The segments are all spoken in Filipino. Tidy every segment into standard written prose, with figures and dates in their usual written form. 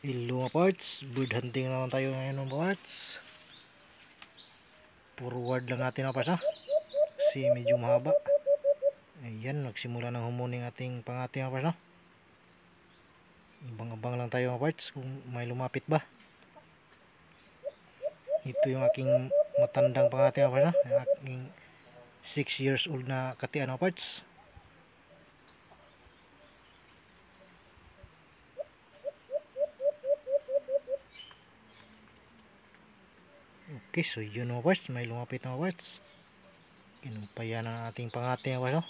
Hello mga parts, bird hunting naman tayo ngayon mga parts. Forward lang natin mga parts ha, kasi medyo mahaba. Ayan, nagsimula ng humuning ating pangati mga parts ha. Ibang-abang lang tayo mga parts kung may lumapit ba. Ito yung aking matandang pangati mga parts ha, yung aking 6 years old na katian mga parts. Okay, so yun mga parts, may lumapit mga parts. Kinumpayan ang ating pangati mga parts ha.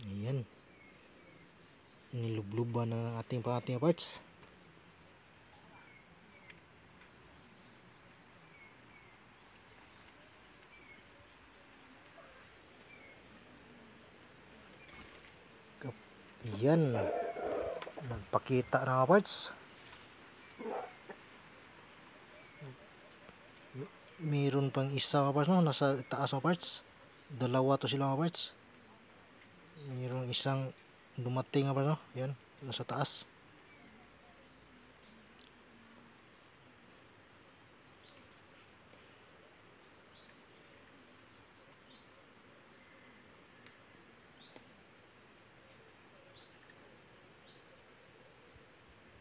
Ayan, nilubluban ng ating pangati mga parts. Ayan, nagpakita na mga parts. Mayroon pang isa mga parts no, nasa taas mga parts. Dalawa to sila mga parts. Mayroong isang dumating mga parts no, yan, nasa taas.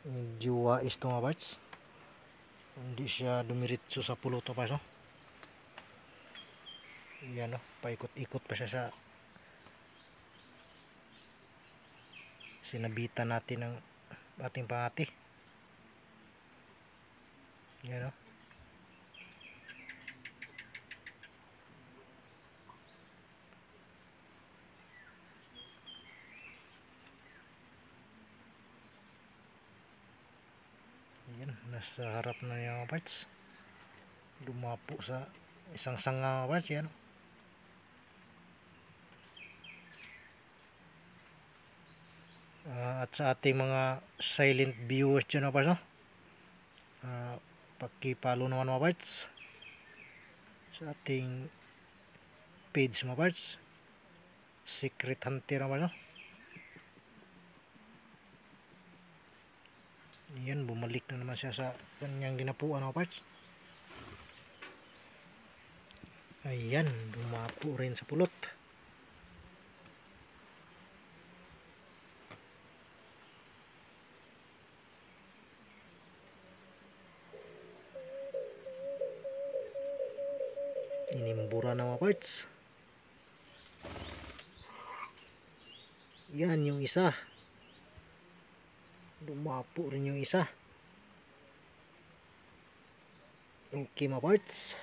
Medyo wais to mga parts. Hindi siya dumiritso sa pulot mga parts no. Yan no, paikot-ikot pa siya sa sinabitan natin ng ating pangati. Yan no. Yan, nasa harap na niya mga parts. Dumapo sa isang sanga mga parts. Yan. At sa ating mga silent viewers dyan mga parts no, pakipalo naman mga parts sa ating page mga parts, Secret Hunter mga parts no. Yan, bumalik na naman siya sa kanyang dinapuan mga parts. Ayan, dumapo rin sa pulot. Inimbura na mga parts. Yan yung isa. Dumapo rin yung isa. Okay mga parts.